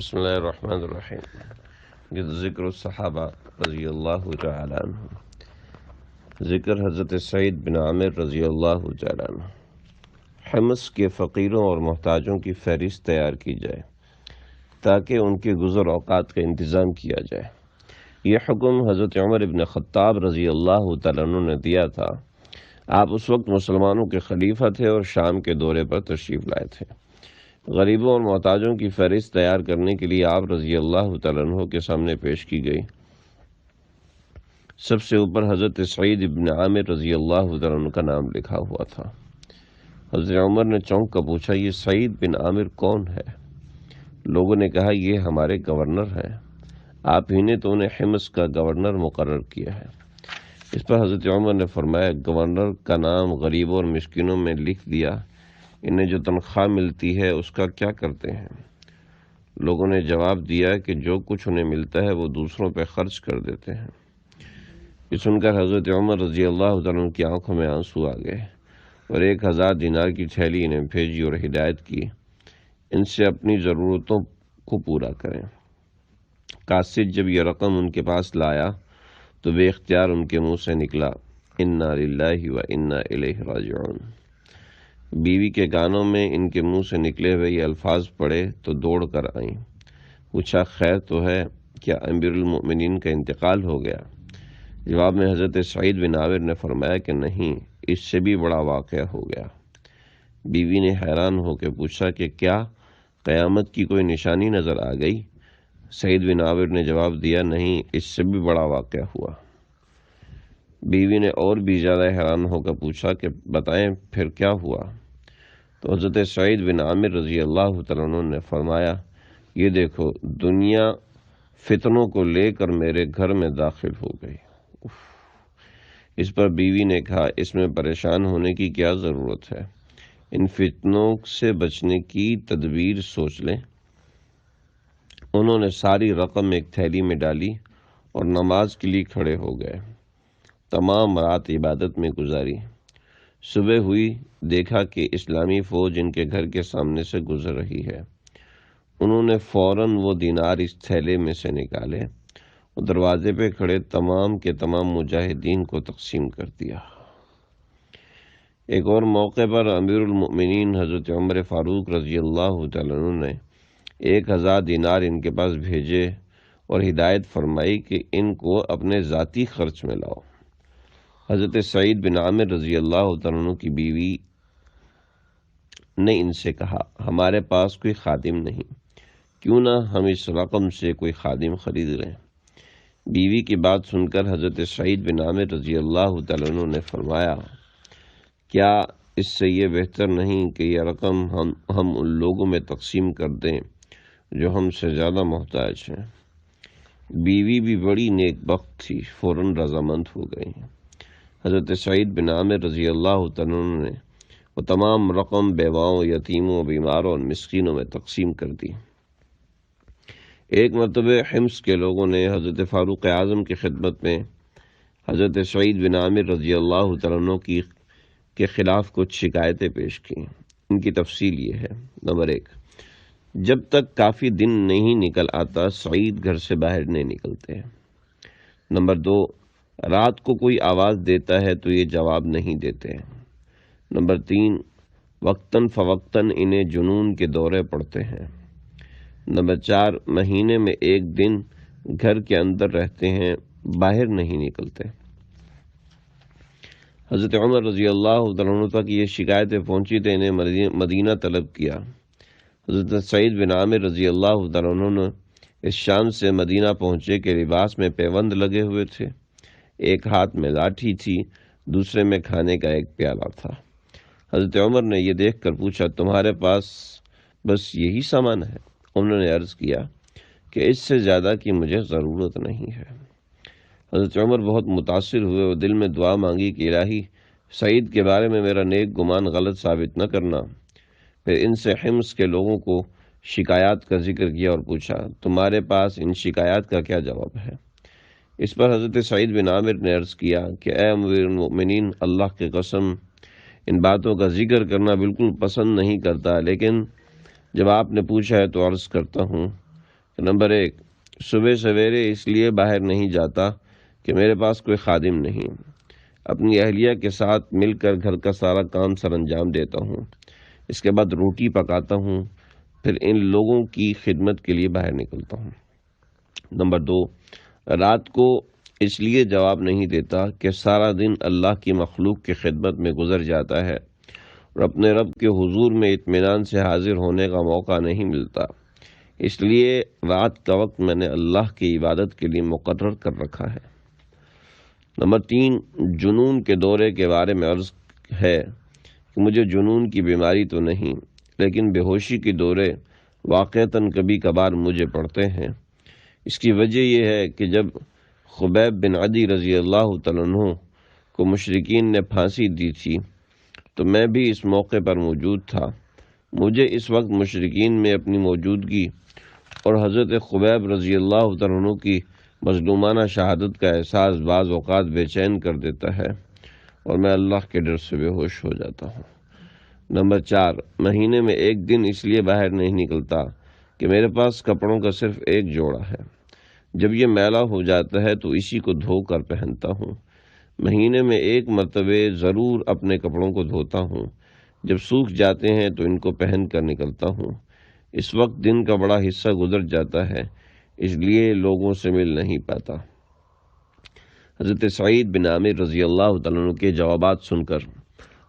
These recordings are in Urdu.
بسم اللہ الرحمن الرحیم۔ ذکر الصحابہ رضی اللہ تعالی عنہ۔ ذکر حضرت سعید بن عامر رضی اللہ تعالی عنہ۔ حمص کے فقیروں اور محتاجوں کی فہرست تیار کی جائے تاکہ ان کے گزر اوقات کا انتظام کیا جائے۔ یہ حکم حضرت عمر بن خطاب رضی اللہ تعالی عنہ نے دیا تھا۔ آپ اس وقت مسلمانوں کے خلیفہ تھے اور شام کے دورے پر تشریف لائے تھے۔ غریبوں اور محتاجوں کی فہرست تیار کرنے کے لیے آپ رضی اللہ تعالیٰ عنہ کے سامنے پیش کی گئی۔ سب سے اوپر حضرت سعید بن عامر رضی اللہ تعالیٰ عنہ کا نام لکھا ہوا تھا۔ حضرت عمر نے چونک کر پوچھا، یہ سعید بن عامر کون ہے؟ لوگوں نے کہا، یہ ہمارے گورنر ہیں، آپ ہی نے تو انہیں حمص کا گورنر مقرر کیا ہے۔ اس پر حضرت عمر نے فرمایا، گورنر کا نام غریبوں اور مسکینوں میں لکھ دیا، انہیں جو تنخواہ ملتی ہے اس کا کیا کرتے ہیں؟ لوگوں نے جواب دیا کہ جو کچھ انہیں ملتا ہے وہ دوسروں پہ خرچ کر دیتے ہیں۔ یہ سن کر حضرت عمر رضی اللہ تعالیٰ عنہ کی آنکھوں میں آنسو آ گئے اور 1000 دینار کی تھیلی انہیں بھیجی اور ہدایت کی، ان سے اپنی ضرورتوں کو پورا کریں۔ قاصد جب یہ رقم ان کے پاس لایا تو بے اختیار ان کے منہ سے نکلا، انا للہ و انا الیہ راجعون۔ بیوی کے کانوں میں ان کے منہ سے نکلے ہوئے یہ الفاظ پڑے تو دوڑ کر آئیں۔ پوچھا، خیر تو ہے؟ کیا امیر المؤمنین کا انتقال ہو گیا؟ جواب میں حضرت سعید بن عامر نے فرمایا کہ نہیں، اس سے بھی بڑا واقعہ ہو گیا۔ بیوی نے حیران ہو کے پوچھا کہ کیا قیامت کی کوئی نشانی نظر آ گئی؟ سعید بن عامر نے جواب دیا، نہیں، اس سے بھی بڑا واقعہ ہوا۔ بیوی نے اور بھی زیادہ حیران ہو کر پوچھا کہ بتائیں پھر کیا ہوا؟ تو حضرت سعید بن عامر رضی اللہ تعالیٰ عنہ نے فرمایا، یہ دیکھو، دنیا فتنوں کو لے کر میرے گھر میں داخل ہو گئی۔ اس پر بیوی نے کہا، اس میں پریشان ہونے کی کیا ضرورت ہے؟ ان فتنوں سے بچنے کی تدبیر سوچ لیں۔ انہوں نے ساری رقم ایک تھیلی میں ڈالی اور نماز کے لیے کھڑے ہو گئے۔ تمام رات عبادت میں گزاری۔ صبح ہوئی، دیکھا کہ اسلامی فوج ان کے گھر کے سامنے سے گزر رہی ہے۔ انہوں نے فوراً وہ دینار اس تھیلے میں سے نکالے اور دروازے پہ کھڑے تمام کے تمام مجاہدین کو تقسیم کر دیا۔ ایک اور موقع پر امیر المؤمنین حضرت عمر فاروق رضی اللہ تعالیٰ عنہ نے 1000 دینار ان کے پاس بھیجے اور ہدایت فرمائی کہ ان کو اپنے ذاتی خرچ میں لاؤ۔ حضرت سعید بن عامر رضی اللہ تعالیٰ عنہ کی بیوی نے ان سے کہا، ہمارے پاس کوئی خادم نہیں، کیوں نہ ہم اس رقم سے کوئی خادم خرید لیں؟ بیوی کی بات سن کر حضرت سعید بن عامر رضی اللہ تعالیٰ عنہ نے فرمایا، کیا اس سے یہ بہتر نہیں کہ یہ رقم ہم ان لوگوں میں تقسیم کر دیں جو ہم سے زیادہ محتاج ہیں؟ بیوی بھی بڑی نیک بخت تھی، فوراً رضامند ہو گئی۔ حضرت سعید بن عامر رضی اللہ تعالیٰ عنہ نے وہ تمام رقم بیواؤں، یتیموں، بیماروں اور مسکینوں میں تقسیم کر دی۔ ایک مرتبہ حمص کے لوگوں نے حضرت فاروق اعظم کی خدمت میں حضرت سعید بن عامر رضی اللہ تعالیٰ عنہ کے خلاف کچھ شکایتیں پیش کی۔ ان کی تفصیل یہ ہے: نمبر 1، جب تک کافی دن نہیں نکل آتا سعید گھر سے باہر نہیں نکلتے۔ نمبر 2، رات کو کوئی آواز دیتا ہے تو یہ جواب نہیں دیتے۔ نمبر 3، وقتاً فوقتاً انہیں جنون کے دورے پڑتے ہیں۔ نمبر 4، مہینے میں 1 دن گھر کے اندر رہتے ہیں، باہر نہیں نکلتے۔ حضرت عمر رضی اللہ تعالیٰ عنہ تک یہ شکایتیں پہنچی تو انہیں مدینہ طلب کیا۔ حضرت سعید بن عامر رضی اللہ تعالیٰ عنہ نے اس شام سے مدینہ پہنچے کہ لباس میں پیوند لگے ہوئے تھے، ایک ہاتھ میں لاٹھی تھی، دوسرے میں کھانے کا ایک پیالہ تھا۔ حضرت عمر نے یہ دیکھ کر پوچھا، تمہارے پاس بس یہی سامان ہے؟ انہوں نے عرض کیا کہ اس سے زیادہ کی مجھے ضرورت نہیں ہے۔ حضرت عمر بہت متاثر ہوئے اور دل میں دعا مانگی کہ الہی، سعید کے بارے میں میرا نیک گمان غلط ثابت نہ کرنا۔ پھر ان سے حمص کے لوگوں کو شکایات کا ذکر کیا اور پوچھا، تمہارے پاس ان شکایات کا کیا جواب ہے؟ اس پر حضرت سعید بن عامر نے عرض کیا کہ اے امیر المؤمنین، اللہ کی قسم، ان باتوں کا ذکر کرنا بالکل پسند نہیں کرتا، لیکن جب آپ نے پوچھا ہے تو عرض کرتا ہوں۔ نمبر 1، صبح سویرے اس لیے باہر نہیں جاتا کہ میرے پاس کوئی خادم نہیں، اپنی اہلیہ کے ساتھ مل کر گھر کا سارا کام سر انجام دیتا ہوں، اس کے بعد روٹی پکاتا ہوں، پھر ان لوگوں کی خدمت کے لیے باہر نکلتا ہوں۔ نمبر 2، رات کو اس لیے جواب نہیں دیتا کہ سارا دن اللہ کی مخلوق کی خدمت میں گزر جاتا ہے اور اپنے رب کے حضور میں اطمینان سے حاضر ہونے کا موقع نہیں ملتا، اس لیے رات کا وقت میں نے اللہ کی عبادت کے لیے مقرر کر رکھا ہے۔ نمبر 3، جنون کے دورے کے بارے میں عرض ہے کہ مجھے جنون کی بیماری تو نہیں، لیکن بے ہوشی کے دورے واقعتاً کبھی کبھار مجھے پڑتے ہیں۔ اس کی وجہ یہ ہے کہ جب خبیب بن عدی رضی اللہ تعالیٰ عنہ کو مشرکین نے پھانسی دی تھی تو میں بھی اس موقع پر موجود تھا۔ مجھے اس وقت مشرکین میں اپنی موجودگی اور حضرت خبیب رضی اللہ تعالیٰ عنہ کی مظلومانہ شہادت کا احساس بعض اوقات بے چین کر دیتا ہے اور میں اللہ کے ڈر سے بے ہوش ہو جاتا ہوں۔ نمبر 4، مہینے میں ایک دن اس لیے باہر نہیں نکلتا کہ میرے پاس کپڑوں کا صرف ایک جوڑا ہے، جب یہ میلا ہو جاتا ہے تو اسی کو دھو کر پہنتا ہوں۔ مہینے میں ایک مرتبہ ضرور اپنے کپڑوں کو دھوتا ہوں، جب سوکھ جاتے ہیں تو ان کو پہن کر نکلتا ہوں۔ اس وقت دن کا بڑا حصہ گزر جاتا ہے، اس لیے لوگوں سے مل نہیں پاتا۔ حضرت سعید بن عامر رضی اللہ تعالیٰ عنہ کے جوابات سن کر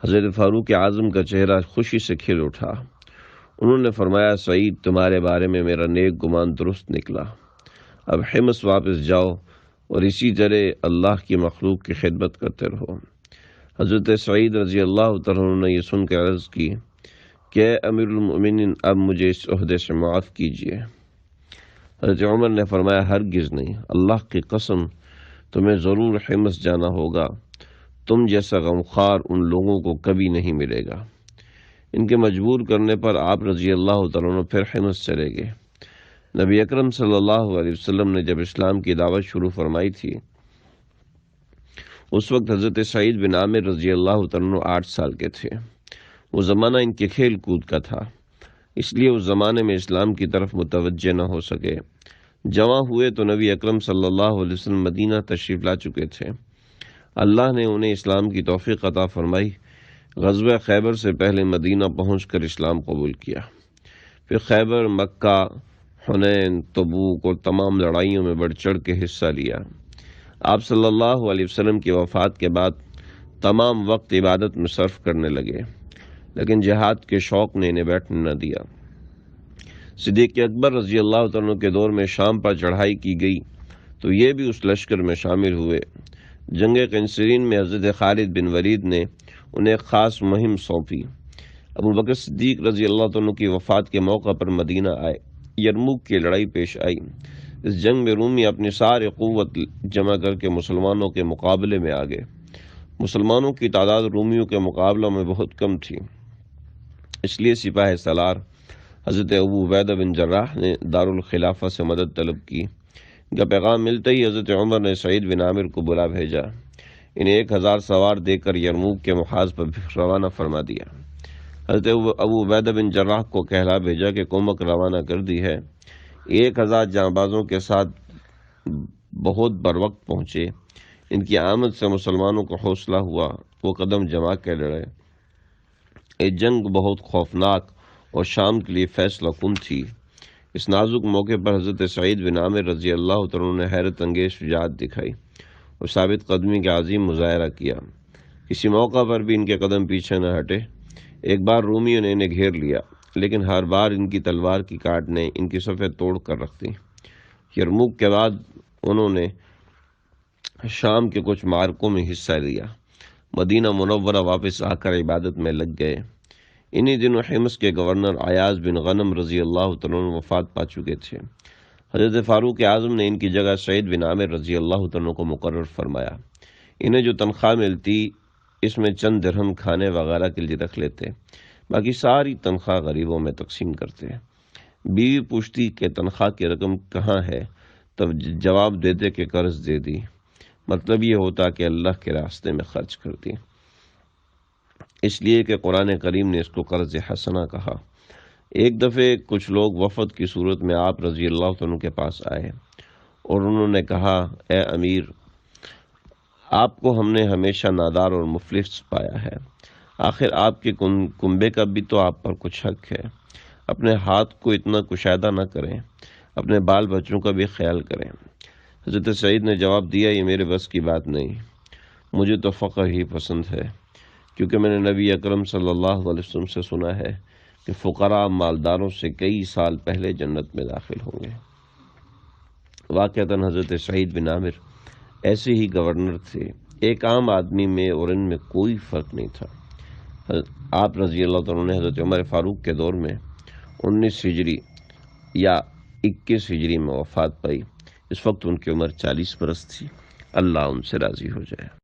حضرت فاروق اعظم کا چہرہ خوشی سے کھل اٹھا۔ انہوں نے فرمایا، سعید، تمہارے بارے میں میرا نیک گمان درست نکلا، اب حمص واپس جاؤ اور اسی طرح اللہ کی مخلوق کی خدمت کرتے رہو۔ حضرت سعید رضی اللہ تعالیٰ عنہ نے یہ سن کر عرض کی کہ اے امیر المؤمنین، اب مجھے اس عہدے سے معاف کیجیے۔ حضرت عمر نے فرمایا، ہرگز نہیں، اللہ کی قسم تمہیں ضرور حمص جانا ہوگا، تم جیسا غمخوار ان لوگوں کو کبھی نہیں ملے گا۔ ان کے مجبور کرنے پر آپ رضی اللہ تعالیٰ عنہ پھر حمص چلے گئے۔ نبی اکرم صلی اللہ علیہ وسلم نے جب اسلام کی دعوت شروع فرمائی تھی، اس وقت حضرت سعید بن عامر رضی اللہ تعالیٰ عنہ 8 سال کے تھے۔ وہ زمانہ ان کے کھیل کود کا تھا، اس لیے اس زمانے میں اسلام کی طرف متوجہ نہ ہو سکے۔ جوان ہوئے تو نبی اکرم صلی اللہ علیہ وسلم مدینہ تشریف لا چکے تھے۔ اللہ نے انہیں اسلام کی توفیق عطا فرمائی۔ غزوہ خیبر سے پہلے مدینہ پہنچ کر اسلام قبول کیا، پھر خیبر، مکہ، حنین، تبوک اور تمام لڑائیوں میں بڑھ چڑھ کے حصہ لیا۔ آپ صلی اللہ علیہ وسلم کی وفات کے بعد تمام وقت عبادت میں صرف کرنے لگے، لیکن جہاد کے شوق نے انہیں بیٹھنے نہ دیا۔ صدیق اکبر رضی اللہ تعالیٰ عنہ کے دور میں شام پر چڑھائی کی گئی تو یہ بھی اس لشکر میں شامل ہوئے۔ جنگ قنسرین میں حضرت خالد بن ولید نے انہیں ایک خاص مہم سونپی۔ ابو بکر صدیق رضی اللہ عنہ کی وفات کے موقع پر مدینہ آئے۔ یرموک کی لڑائی پیش آئی۔ اس جنگ میں رومی اپنی ساری قوت جمع کر کے مسلمانوں کے مقابلے میں آ گئے۔ مسلمانوں کی تعداد رومیوں کے مقابلہ میں بہت کم تھی، اس لیے سپاہ سالار حضرت ابو عبیدہ بن جراح نے دارالخلافہ سے مدد طلب کی۔ ان کا پیغام ملتے ہی حضرت عمر نے سعید بن عامر کو بلا بھیجا۔ انہیں 1000 سوار دے کر یرموک کے محاذ پر روانہ فرما دیا۔ حضرت ابو عبیدہ بن جراح کو کہلا بھیجا کہ کمک روانہ کر دی ہے۔ 1000 جانبازوں کے ساتھ بہت بروقت پہنچے۔ ان کی آمد سے مسلمانوں کو حوصلہ ہوا، وہ قدم جما کے لڑے۔ یہ جنگ بہت خوفناک اور شام کے لیے فیصلہ کن تھی۔ اس نازک موقع پر حضرت سعید بن عامر رضی اللہ تعالیٰ نے حیرت انگیز شجاعت دکھائی اور ثابت قدمی کا عظیم مظاہرہ کیا۔ کسی موقع پر بھی ان کے قدم پیچھے نہ ہٹے۔ ایک بار رومیوں نے انہیں گھیر لیا، لیکن ہر بار ان کی تلوار کی کاٹ نے ان کی صفیں توڑ کر رکھ دی۔ یرموک کے بعد انہوں نے شام کے کچھ معرکوں میں حصہ لیا۔ مدینہ منورہ واپس آ کر عبادت میں لگ گئے۔ انہی دنوں حمص کے گورنر عیاض بن غنم رضی اللہ تعالیٰ عنہ وفات پا چکے تھے۔ حضرت فاروق اعظم نے ان کی جگہ سعید بن عامر رضی اللہ تعالیٰ عنہ کو مقرر فرمایا۔ انہیں جو تنخواہ ملتی اس میں چند درہم کھانے وغیرہ کے لیے رکھ لیتے، باقی ساری تنخواہ غریبوں میں تقسیم کرتے۔ بیوی پوچھتی کہ تنخواہ کی رقم کہاں ہے، تب جواب دیتے کہ قرض دے دی۔ مطلب یہ ہوتا کہ اللہ کے راستے میں خرچ کر دی، اس لیے کہ قرآن کریم نے اس کو قرض حسنہ کہا۔ ایک دفعہ کچھ لوگ وفد کی صورت میں آپ رضی اللہ عنہ کے پاس آئے اور انہوں نے کہا، اے امیر، آپ کو ہم نے ہمیشہ نادار اور مفلس پایا ہے، آخر آپ کے کنبے کا بھی تو آپ پر کچھ حق ہے، اپنے ہاتھ کو اتنا کشادہ نہ کریں، اپنے بال بچوں کا بھی خیال کریں۔ حضرت سعید نے جواب دیا، یہ میرے بس کی بات نہیں، مجھے تو فقر ہی پسند ہے، کیونکہ میں نے نبی اکرم صلی اللہ علیہ وسلم سے سنا ہے کہ فقراء مالداروں سے کئی سال پہلے جنت میں داخل ہوں گے۔ واقعتاً حضرت سعید بن عامر ایسے ہی گورنر تھے، ایک عام آدمی میں اور ان میں کوئی فرق نہیں تھا۔ آپ رضی اللہ عنہ نے حضرت عمر فاروق کے دور میں 19 ہجری یا 21 ہجری میں وفات پائی۔ اس وقت ان کی عمر 40 برس تھی۔ اللہ ان سے راضی ہو جائے۔